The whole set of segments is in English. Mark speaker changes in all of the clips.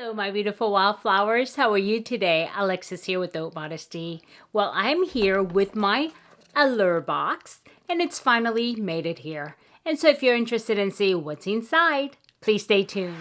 Speaker 1: Hello, my beautiful wildflowers. How are you today? Alexis here with Haute Modesty. Well, I'm here with my Allure box, and it's finally made it here. And so if you're interested in seeing what's inside, please stay tuned.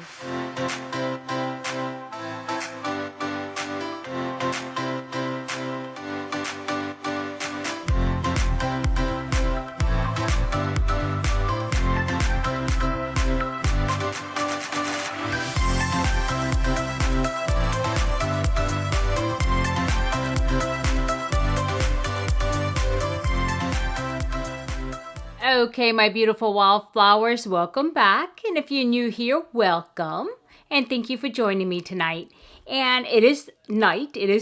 Speaker 1: Okay, my beautiful wildflowers, welcome back. And if you're new here, welcome. And thank you for joining me tonight. And it is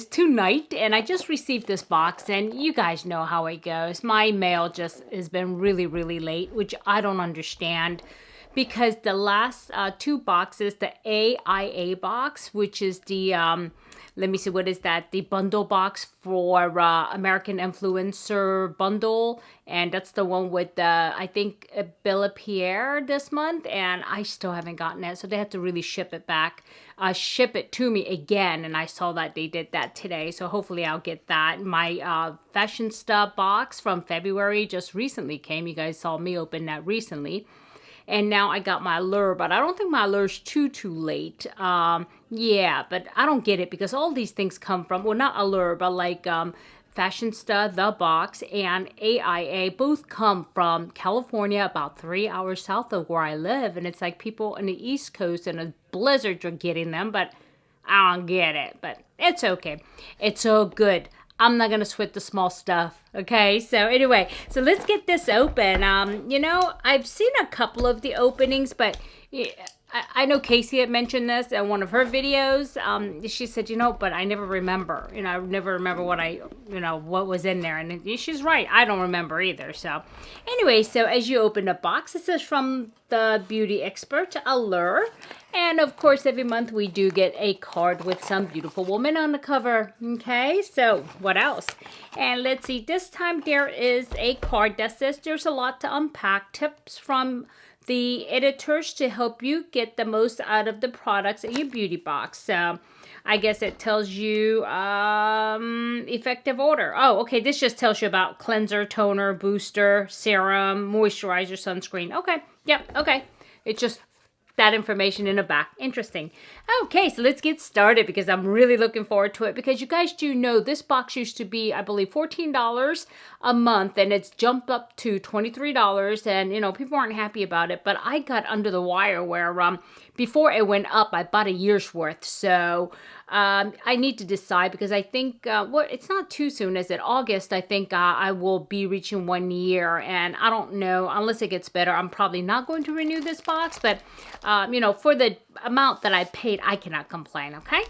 Speaker 1: tonight, and I just received this box, and you guys know how it goes. My mail just has been really late, which I don't understand. Because the last two boxes, the AIA box, which is the, let me see, what is that? The bundle box for American Influencer bundle. And that's the one with, I think, Bella Pierre this month. And I still haven't gotten it. So they have to really ship it back, ship it to me again. And I saw that they did that today. So hopefully I'll get that. My Fashion Stuff box from February just recently came. You guys saw me open that recently. And now I got my Allure, but I don't think my Allure's too late. Yeah, but I don't get it because all these things come from, well, not Allure, but like Fashion Stuff, The Box, and AIA both come from California, about 3 hours south of where I live. And it's like people on the East Coast and a blizzard are getting them, but I don't get it. But it's okay. It's all good. I'm not going to sweat the small stuff, okay? So anyway, so let's get this open. You know, I've seen a couple of the openings, but I know Casey had mentioned this in one of her videos. She said, you know, but I never remember. You know, I never remember what was in there. And she's right. I don't remember either. So anyway, so as you open the box, it says from the beauty expert, Allure. And of course, every month we do get a card with some beautiful woman on the cover. Okay, so what else? And let's see, this time there is a card that says there's a lot to unpack. Tips from the editors to help you get the most out of the products in your beauty box. So I guess it tells you effective order. Oh, okay, this just tells you about cleanser, toner, booster, serum, moisturizer, sunscreen. Okay, yep, okay. It's just that information in the back. Interesting. Okay, so let's get started because I'm really looking forward to it because you guys do know this box used to be, I believe, $14 a month and it's jumped up to $23 and, you know, people aren't happy about it, but I got under the wire where before it went up, I bought a year's worth. So I need to decide because I think, well, it's not too soon, is it? August, I think I will be reaching 1 year and I don't know, unless it gets better, I'm probably not going to renew this box, but you know, for the amount that I paid, I cannot complain, okay?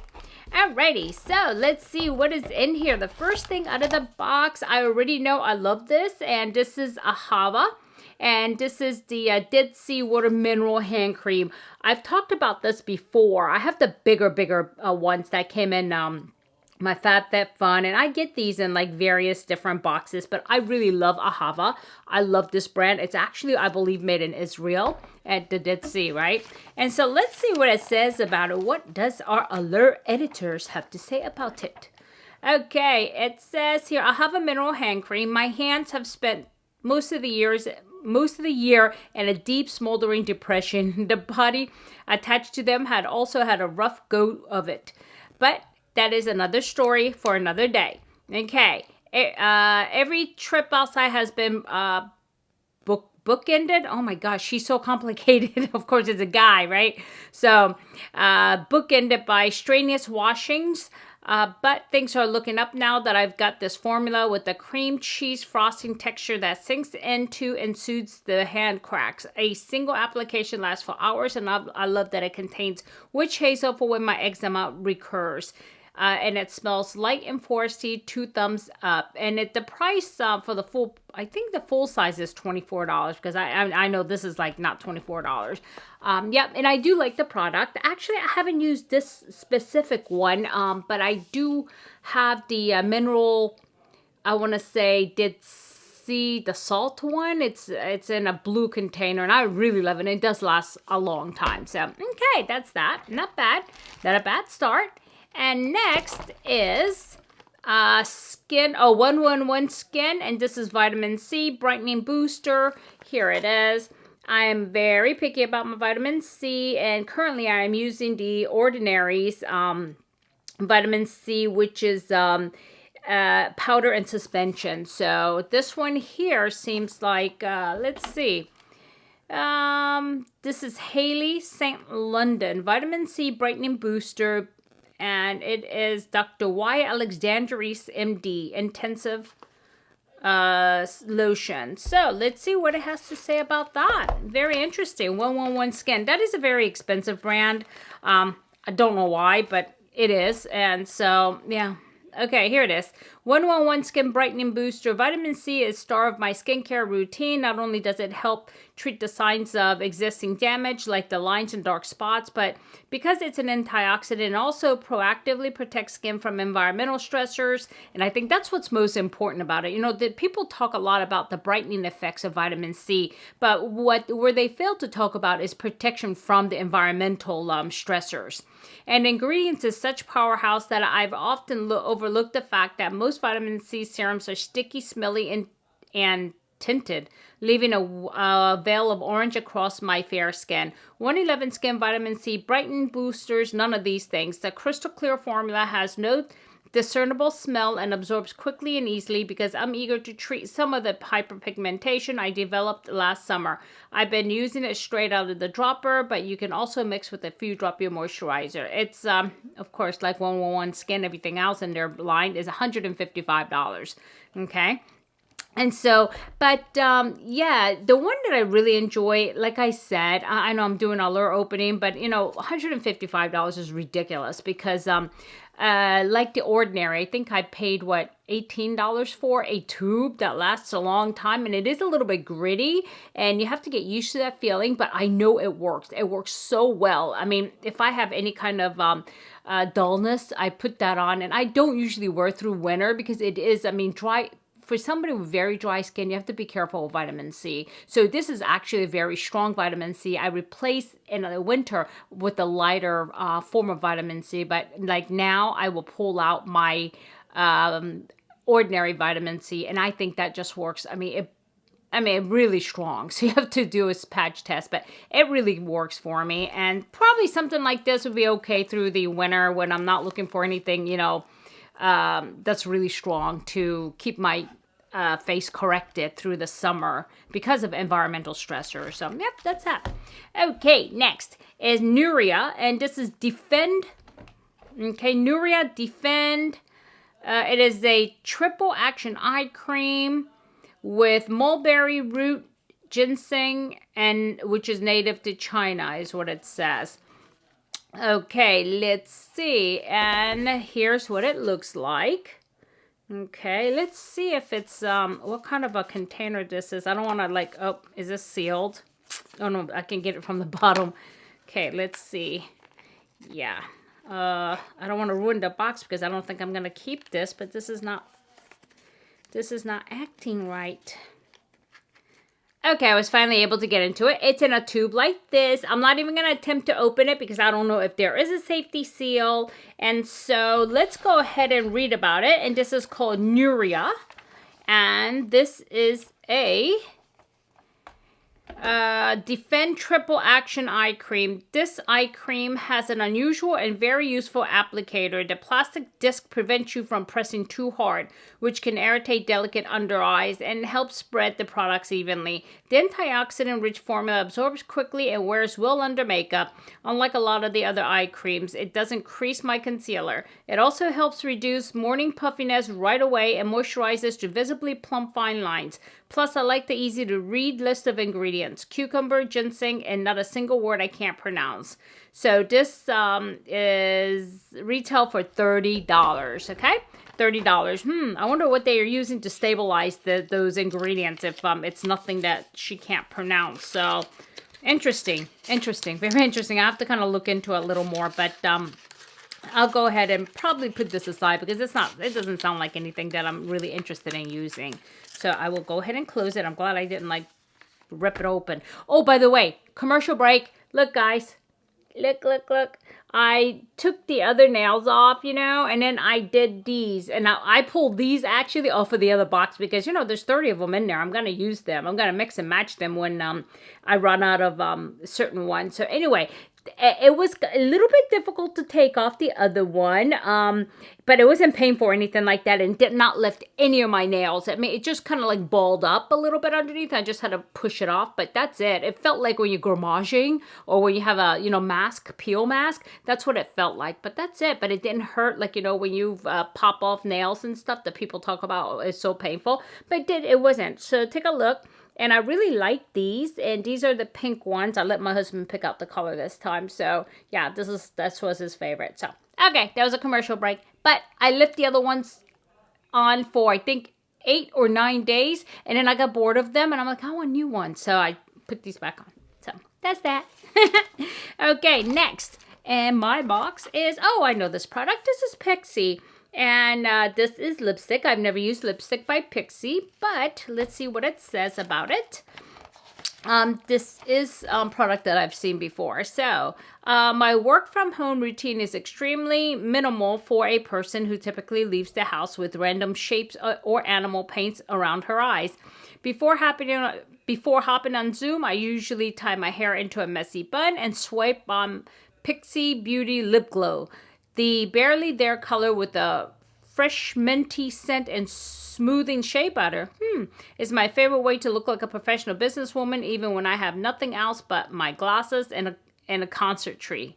Speaker 1: Alrighty, so let's see what is in here. The first thing out of the box, I already know I love this, and this is a Hava, and this is the Dead Sea Water Mineral Hand Cream. I've talked about this before. I have the bigger ones that came in my FabFitFun, and I get these in like various different boxes, but I really love Ahava. I love this brand. It's actually, I believe, made in Israel at the Dead Sea, right? And so let's see what it says about it. What does our Allure editors have to say about it? Okay, it says here, Ahava Mineral Hand Cream. My hands have spent most of the year in a deep smoldering depression. The body attached to them had also had a rough go of it, but that is another story for another day. Okay. Every trip outside has been bookended. Oh my gosh, she's so complicated. Of course, it's a guy, right? So bookended by strenuous washings. But things are looking up now that I've got this formula with the cream cheese frosting texture that sinks into and soothes the hand cracks. A single application lasts for hours, and I love that it contains witch hazel for when my eczema recurs. And it smells light and foresty, 2 thumbs up. And the price for the full, I think the full size is $24 because I know this is like not $24. Yep, and I do like the product. Actually, I haven't used this specific one, but I do have the mineral, I want to say, C, the salt one. It's in a blue container, and I really love it. And it does last a long time. So, okay, that's that. Not bad. Not a bad start. And next is Skin, 111 Skin, and this is Vitamin C Brightening Booster. Here it is. I am very picky about my vitamin C, and currently I am using the Ordinary's vitamin C, which is powder and suspension. So this one here seems like, let's see. This is Hayley St. London Vitamin C Brightening Booster. And it is Dr. Y. Alexandris, MD, Intensive Lotion. So, let's see what it has to say about that. Very interesting. 111 Skin. That is a very expensive brand. I don't know why, but it is. And so, yeah. Okay, here it is. 111 Skin Brightening Booster. Vitamin C is star of my skincare routine. Not only does it help treat the signs of existing damage like the lines and dark spots, but because it's an antioxidant, it also proactively protects skin from environmental stressors. And I think that's what's most important about it. You know, that people talk a lot about the brightening effects of vitamin C, but where they fail to talk about is protection from the environmental stressors. And ingredients is such powerhouse that I've often overlooked the fact that most vitamin C serums are sticky, smelly, and tinted, leaving a veil of orange across my fair skin. 111 Skin Vitamin C Brightening Boosters, none of these things. The crystal clear formula has no discernible smell and absorbs quickly and easily because I'm eager to treat some of the hyperpigmentation I developed last summer. I've been using it straight out of the dropper, but you can also mix with a few drop your moisturizer. It's, of course, like 111 Skin, everything else in their line is $155. Okay? And so, but yeah, the one that I really enjoy, like I said, I know I'm doing Allure opening, but you know, $155 is ridiculous because like the Ordinary, I think I paid what, $18 for a tube that lasts a long time, and it is a little bit gritty and you have to get used to that feeling, but I know it works. It works so well. I mean, if I have any kind of dullness, I put that on, and I don't usually wear through winter because it is, I mean, dry. For somebody with very dry skin, you have to be careful with vitamin C. So this is actually a very strong vitamin C. I replace in the winter with a lighter form of vitamin C. But like now, I will pull out my Ordinary vitamin C, and I think that just works. I mean, really strong. So you have to do a patch test, but it really works for me. And probably something like this would be okay through the winter when I'm not looking for anything, you know, that's really strong to keep my face corrected through the summer because of environmental stressors. So, yep, that's that. Okay, next is Nuria, and this is Defend. Okay, Nuria Defend. It is a triple action eye cream with mulberry root, ginseng, and which is native to China, is what it says. Okay, let's see. And here's what it looks like. Okay, let's see if it's, what kind of a container this is. I don't want to like, oh, is this sealed? Oh no, I can get it from the bottom. Okay, let's see. Yeah. I don't want to ruin the box because I don't think I'm going to keep this, but this is not acting right. Okay, I was finally able to get into it. It's in a tube like this. I'm not even going to attempt to open it because I don't know if there is a safety seal. And so let's go ahead and read about it. And this is called Nuria. And this is a Defend Triple Action Eye Cream. This eye cream has an unusual and very useful applicator. The plastic disc prevents you from pressing too hard, which can irritate delicate under eyes, and helps spread the products evenly. The antioxidant-rich formula absorbs quickly and wears well under makeup. Unlike a lot of the other eye creams, it doesn't crease my concealer. It also helps reduce morning puffiness right away and moisturizes to visibly plump fine lines. Plus, I like the easy-to-read list of ingredients. Cucumber, ginseng, and not a single word I can't pronounce. So this is retail for $30, okay? $30. I wonder what they are using to stabilize those ingredients if it's nothing that she can't pronounce. So, interesting. Very interesting. I have to kind of look into it a little more, but I'll go ahead and probably put this aside because it doesn't sound like anything that I'm really interested in using. So I will go ahead and close it. I'm glad I didn't like rip it open. Oh, by the way, commercial break. Look, guys. Look. I took the other nails off, you know, and then I did these. And I pulled these actually off of the other box because, you know, there's 30 of them in there. I'm going to use them. I'm going to mix and match them when I run out of certain ones. So anyway, it was a little bit difficult to take off the other one, but it wasn't painful or anything like that, and did not lift any of my nails. I mean, it just kind of like balled up a little bit underneath. I just had to push it off, but that's it. It felt like when you're gourmaging or when you have a, you know, peel mask, that's what it felt like, but that's it. But it didn't hurt like, you know, when you pop off nails and stuff that people talk about is so painful, but it wasn't. So take a look. And I really like these, and these are the pink ones. I let my husband pick out the color this time. So yeah, this was his favorite. So okay, that was a commercial break. But I left the other ones on for I think 8 or 9 days, and then I got bored of them, and I'm like, I want new ones. So I put these back on. So that's that. Okay, next. And my box is, oh, I know this product. This is Pixi. And this is lipstick. I've never used lipstick by Pixi, but let's see what it says about it. This is product that I've seen before. So my work from home routine is extremely minimal for a person who typically leaves the house with random shapes or animal paints around her eyes. Before hopping on Zoom, I usually tie my hair into a messy bun and swipe on Pixi Beauty Lip Glow. The barely there color with a fresh minty scent and smoothing shea butter is my favorite way to look like a professional businesswoman, even when I have nothing else but my glasses and a concert tree.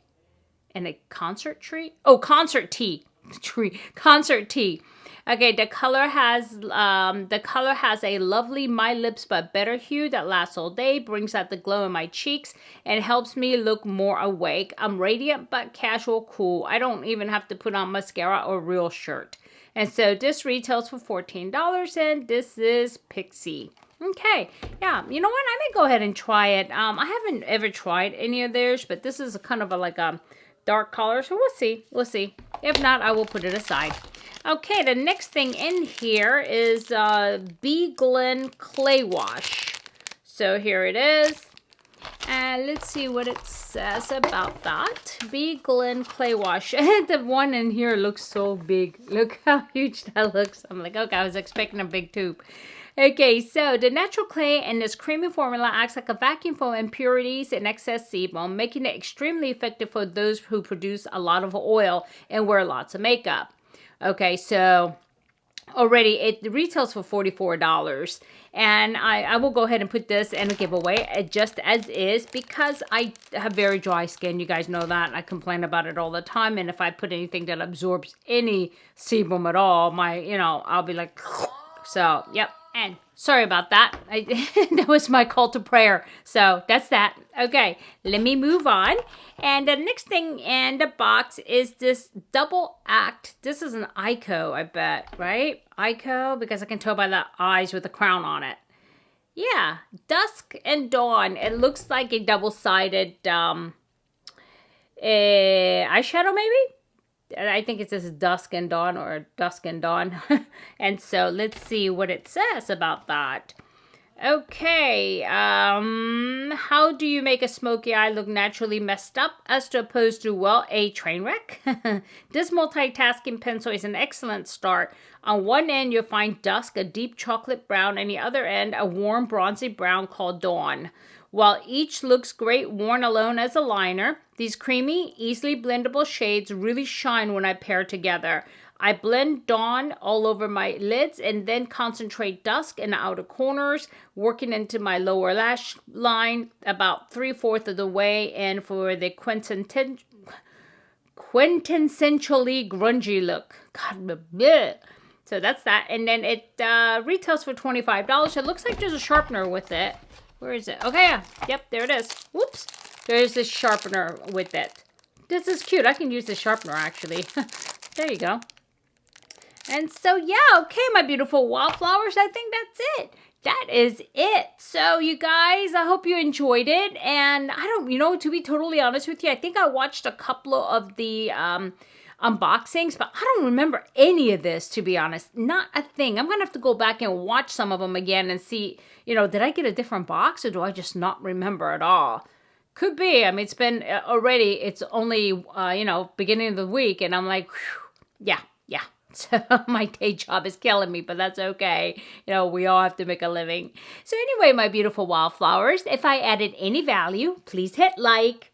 Speaker 1: And a concert tree? Oh, concert tee. Concert tee. Okay, the color has a lovely My Lips But Better hue that lasts all day, brings out the glow in my cheeks, and helps me look more awake. I'm radiant but casual cool. I don't even have to put on mascara or real shirt. And so this retails for $14, and this is Pixi. Okay, yeah, you know what? I may go ahead and try it. I haven't ever tried any of theirs, but this is kind of like a dark color, so we'll see. We'll see. If not, I will put it aside. Okay, the next thing in here is Glen Clay Wash. So here it is. And let's see what it says about that. Glen Clay Wash. The one in here looks so big. Look how huge that looks. I'm like, okay, I was expecting a big tube. Okay, so the natural clay in this creamy formula acts like a vacuum for impurities and excess sebum, making it extremely effective for those who produce a lot of oil and wear lots of makeup. Okay, so already it retails for $44, and I will go ahead and put this in a giveaway just as is because I have very dry skin. You guys know that. I complain about it all the time, and if I put anything that absorbs any sebum at all, I'll be like, so, yep. And sorry about that. That was my call to prayer. So that's that. Okay, let me move on. And the next thing in the box is this double act. This is an Ico, I bet, right? Ico, because I can tell by the eyes with the crown on it. Yeah, Dusk and Dawn. It looks like a double-sided eyeshadow, maybe? I think it says Dusk and Dawn or Dusk and Dawn. And so let's see what it says about that. Okay, how do you make a smoky eye look naturally messed up as opposed to, well, a train wreck? This multitasking pencil is an excellent start. On one end, you'll find Dusk, a deep chocolate brown, and the other end, a warm bronzy brown called Dawn. While each looks great worn alone as a liner, these creamy, easily blendable shades really shine when I pair together. I blend Dawn all over my lids and then concentrate Dusk in the outer corners, working into my lower lash line about 3/4 of the way in for the quintessentially grungy look. God, bleh. So that's that. And then it retails for $25. It looks like there's a sharpener with it. Where is it? Okay, yeah. Yep, there it is. Whoops. There's this sharpener with it. This is cute. I can use the sharpener, actually. There you go. And so, yeah, okay, my beautiful wildflowers, I think that's it. that is it. So you guys, I hope you enjoyed it. And I don't, to be totally honest with you, I think I watched a couple of the unboxings, but I don't remember any of this, to be honest. Not a thing. I'm going to have to go back and watch some of them again and see, did I get a different box or do I just not remember at all? Could be. I mean, it's been already, it's only, beginning of the week and I'm like, whew, yeah. So my day job is killing me, but that's okay. We all have to make a living. So anyway, my beautiful wildflowers, if I added any value, please hit like.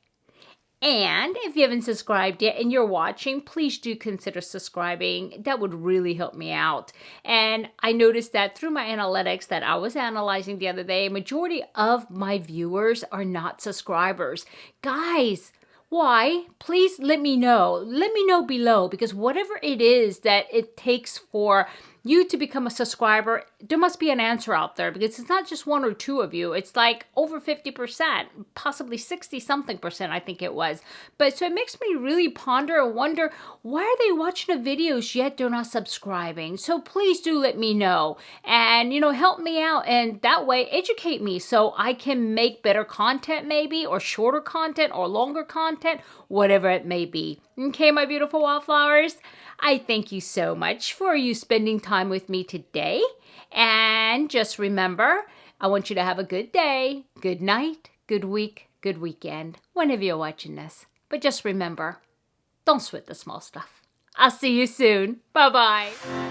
Speaker 1: And if you haven't subscribed yet and you're watching, please do consider subscribing. That would really help me out. And I noticed that through my analytics that I was analyzing the other day, a majority of my viewers are not subscribers. Guys, why? Please let me know. Let me know below, because whatever it is that it takes for you to become a subscriber, there must be an answer out there, because it's not just one or two of you. It's like over 50%, possibly 60-something%, I think it was. But so it makes me really ponder and wonder, why are they watching the videos yet they're not subscribing? So please do let me know and, help me out. And that way, educate me so I can make better content maybe, or shorter content or longer content, whatever it may be. Okay, my beautiful wildflowers? I thank you so much for you spending time with me today. And just remember, I want you to have a good day, good night, good week, good weekend, whenever you're watching this. But just remember, don't sweat the small stuff. I'll see you soon. Bye-bye.